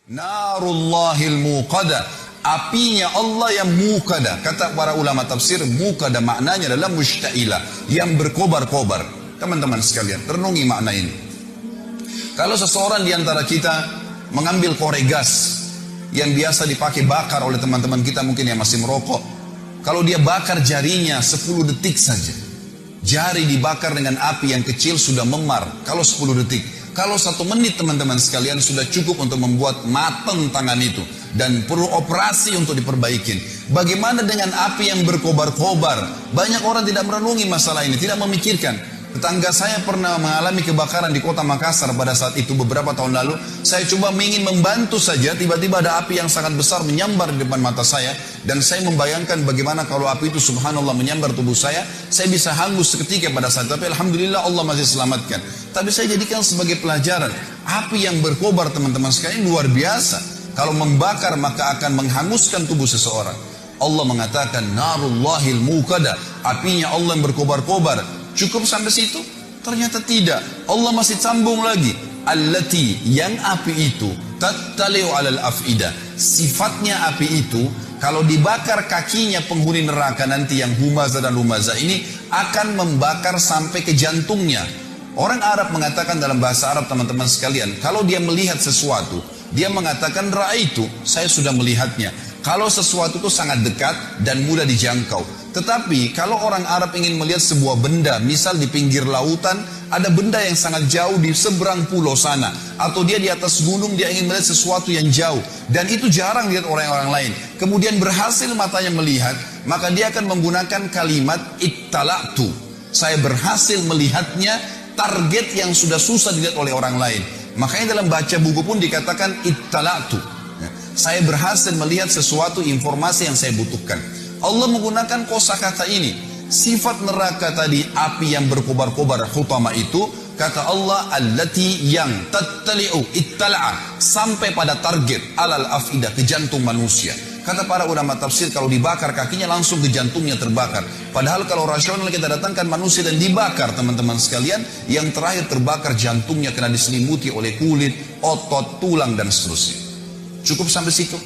Narullahil muqadah, apinya Allah yang muqadah. Kata para ulama tafsir, muqadah maknanya adalah mushtailah, yang berkobar-kobar. Teman-teman sekalian, renungi makna ini. Kalau seseorang di antara kita mengambil korek gas yang biasa dipakai bakar oleh teman-teman kita mungkin yang masih merokok, kalau dia bakar jarinya 10 detik saja, jari dibakar dengan api yang kecil sudah memar. Kalau 10 detik, kalau 1 menit teman-teman sekalian sudah cukup untuk membuat matang tangan itu dan perlu operasi untuk diperbaikin. Bagaimana dengan api yang berkobar-kobar? Banyak orang tidak merenungi masalah ini, tidak memikirkan. Tetangga saya pernah mengalami kebakaran di kota Makassar pada saat itu beberapa tahun lalu. Saya coba ingin membantu saja, tiba-tiba ada api yang sangat besar menyambar di depan mata saya. Dan saya membayangkan bagaimana kalau api itu subhanallah menyambar tubuh saya bisa hangus seketika pada saat itu. Tapi alhamdulillah Allah masih selamatkan. Tapi saya jadikan sebagai pelajaran. Api yang berkobar teman-teman sekalian luar biasa. Kalau membakar maka akan menghanguskan tubuh seseorang. Allah mengatakan narullahil muqadah, apinya Allah yang berkobar-kobar. Cukup sampai situ? Ternyata tidak. Allah masih sambung lagi. Allati, yang api itu tattali'u 'alal af'idah. Sifatnya api itu kalau dibakar kakinya penghuni neraka nanti yang humazah dan lumazah ini akan membakar sampai ke jantungnya. Orang Arab mengatakan dalam bahasa Arab teman-teman sekalian, kalau dia melihat sesuatu, dia mengatakan ra'aitu, saya sudah melihatnya. Kalau sesuatu itu sangat dekat dan mudah dijangkau. Tetapi kalau orang Arab ingin melihat sebuah benda, misal di pinggir lautan, ada benda yang sangat jauh di seberang pulau sana. Atau dia di atas gunung, dia ingin melihat sesuatu yang jauh. Dan itu jarang dilihat orang-orang lain. Kemudian berhasil matanya melihat, maka dia akan menggunakan kalimat ittala'tu. Saya berhasil melihatnya, target yang sudah susah dilihat oleh orang lain. Makanya dalam baca buku pun dikatakan ittala'tu. Saya berhasil melihat sesuatu informasi yang saya butuhkan. Allah menggunakan kosakata ini. Sifat neraka tadi, api yang berkobar-kobar hutama itu, kata Allah allati yang tattali'u ittala'a, sampai pada target alal afidah, ke jantung manusia. Kata para ulama tafsir, kalau dibakar kakinya langsung ke jantungnya terbakar. Padahal kalau rasional kita datangkan manusia dan dibakar teman-teman sekalian, yang terakhir terbakar jantungnya karena diselimuti oleh kulit, otot, tulang dan seterusnya. Cukup sampai situ?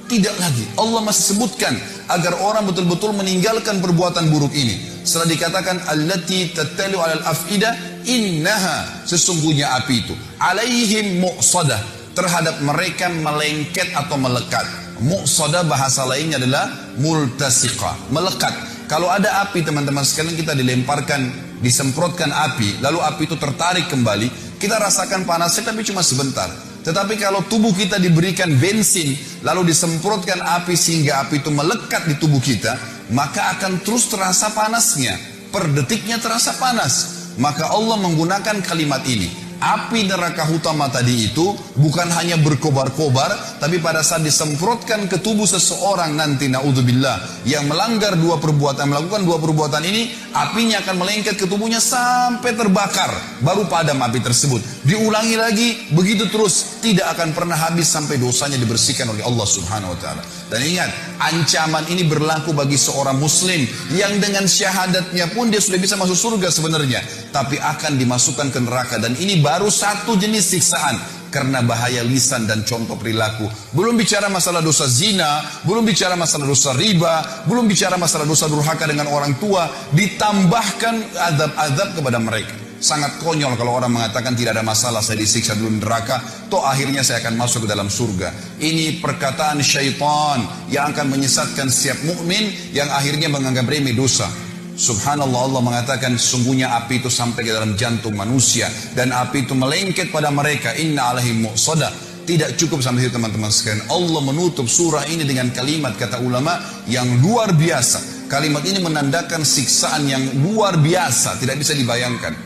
Tidak lagi. Allah masih sebutkan agar orang betul-betul meninggalkan perbuatan buruk ini. Setelah dikatakan allati tattalu 'alal afidah, innaha, sesungguhnya api itu alaihim muqsadah, terhadap mereka melengket atau melekat. Muqsadah bahasa lainnya adalah multasiqah, melekat. Kalau ada api teman-teman sekalian, kita dilemparkan, disemprotkan api, lalu api itu tertarik kembali, kita rasakan panasnya tapi cuma sebentar. Tetapi kalau tubuh kita diberikan bensin, lalu disemprotkan api sehingga api itu melekat di tubuh kita, maka akan terus terasa panasnya. Per detiknya terasa panas. Maka Allah menggunakan kalimat ini. Api neraka hutama tadi itu bukan hanya berkobar-kobar, tapi pada saat disemprotkan ke tubuh seseorang nanti, naudzubillah, yang melanggar melakukan dua perbuatan ini, apinya akan melengket ke tubuhnya sampai terbakar, baru padam api tersebut. Diulangi lagi, begitu terus, tidak akan pernah habis sampai dosanya dibersihkan oleh Allah Subhanahu wa taala. Dan ingat, ancaman ini berlaku bagi seorang muslim yang dengan syahadatnya pun dia sudah bisa masuk surga sebenarnya, tapi akan dimasukkan ke neraka. Dan ini baru satu jenis siksaan karena bahaya lisan dan contoh perilaku. Belum bicara masalah dosa zina, belum bicara masalah dosa riba, belum bicara masalah dosa durhaka dengan orang tua, ditambahkan azab-azab kepada mereka. Sangat konyol kalau orang mengatakan tidak ada masalah, saya disiksa dulu neraka, toh akhirnya saya akan masuk ke dalam surga. Ini perkataan syaitan yang akan menyesatkan setiap mukmin yang akhirnya menganggap remeh dosa. Subhanallah, Allah mengatakan sungguhnya api itu sampai ke dalam jantung manusia dan api itu melengket pada mereka. Inna alaihim muqsadah. Tidak cukup sampai situ teman-teman sekalian. Allah menutup surah ini dengan kalimat, kata ulama, yang luar biasa. Kalimat ini menandakan siksaan yang luar biasa, tidak bisa dibayangkan.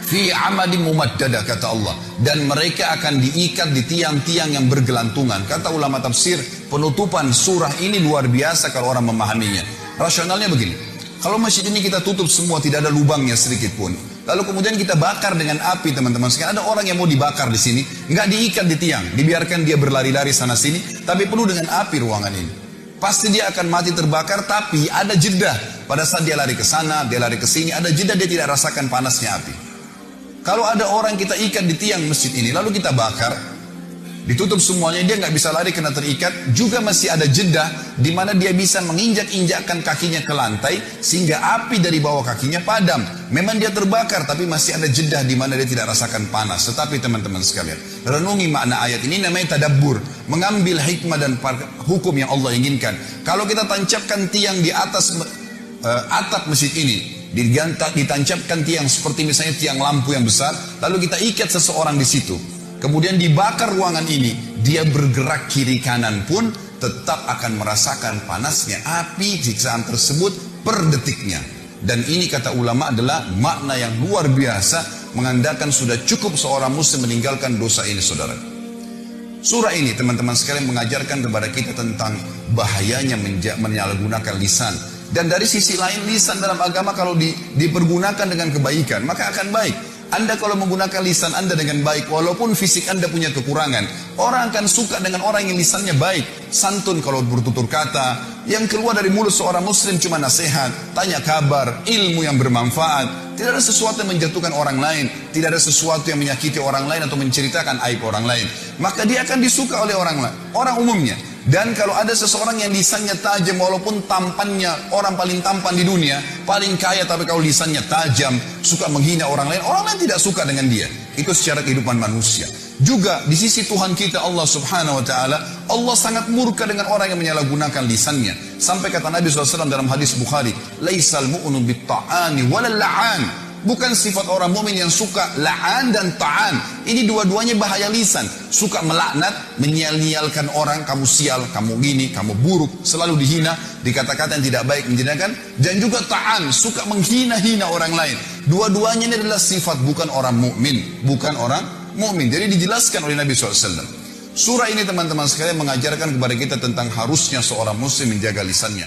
Fi amadin mumaddadah, kata Allah, dan mereka akan diikat di tiang-tiang yang bergelantungan. Kata ulama tafsir, penutupan surah ini luar biasa kalau orang memahaminya. Rasionalnya begini, kalau masjid ini kita tutup semua, tidak ada lubangnya sedikit pun, lalu kemudian kita bakar dengan api teman-teman sekalian, ada orang yang mau dibakar di sini, nggak diikat di tiang, dibiarkan dia berlari-lari sana sini, tapi penuh dengan api ruangan ini. Pasti dia akan mati terbakar, tapi ada jeda pada saat dia lari ke sana, dia lari ke sini, ada jeda, dia tidak rasakan panasnya api. Kalau ada orang kita ikat di tiang masjid ini, lalu kita bakar, Ditutup semuanya, dia nggak bisa lari karena terikat. Juga masih ada jeda di mana dia bisa menginjak-injakkan kakinya ke lantai sehingga api dari bawah kakinya padam. Memang dia terbakar, tapi masih ada jeda di mana dia tidak rasakan panas. Tetapi teman-teman sekalian, renungi makna ayat ini, namanya tadabbur, mengambil hikmah dan hukum yang Allah inginkan. Kalau kita tancapkan tiang di atas atap masjid ini, ditancapkan tiang seperti misalnya tiang lampu yang besar, lalu kita ikat seseorang di situ, kemudian dibakar ruangan ini, dia bergerak kiri kanan pun tetap akan merasakan panasnya api siksaan tersebut per detiknya. Dan ini kata ulama adalah makna yang luar biasa, mengandalkan sudah cukup seorang muslim meninggalkan dosa ini, saudara. Surah ini teman-teman sekalian mengajarkan kepada kita tentang bahayanya menyalahgunakan lisan. Dan dari sisi lain, lisan dalam agama kalau dipergunakan dengan kebaikan maka akan baik. Anda kalau menggunakan lisan Anda dengan baik, walaupun fisik Anda punya kekurangan, orang akan suka dengan orang yang lisannya baik, santun kalau bertutur kata, yang keluar dari mulut seorang muslim cuma nasihat, tanya kabar, ilmu yang bermanfaat. Tidak ada sesuatu yang menjatuhkan orang lain, tidak ada sesuatu yang menyakiti orang lain atau menceritakan aib orang lain. Maka dia akan disuka oleh orang lain, orang umumnya. Dan kalau ada seseorang yang lisannya tajam, walaupun tampannya orang paling tampan di dunia, paling kaya, tapi kalau lisannya tajam, suka menghina orang lain tidak suka dengan dia. Itu secara kehidupan manusia. Juga di sisi Tuhan kita Allah subhanahu wa ta'ala, Allah sangat murka dengan orang yang menyalahgunakan lisannya. Sampai kata Nabi SAW dalam hadis Bukhari, Laisal mu'unu bitta'ani walal la'an. Bukan sifat orang mukmin yang suka la'an dan ta'an. Ini dua-duanya bahaya lisan. Suka melaknat, menyia-nyialkan orang, kamu sial, kamu gini, kamu buruk, selalu dihina, dikata-kata yang tidak baik, menjadikan. Dan juga ta'an, suka menghina-hina orang lain. Dua-duanya ini adalah sifat bukan orang mukmin, bukan orang mukmin. Jadi dijelaskan oleh Nabi SAW. Surah ini teman-teman sekalian mengajarkan kepada kita tentang harusnya seorang muslim menjaga lisannya.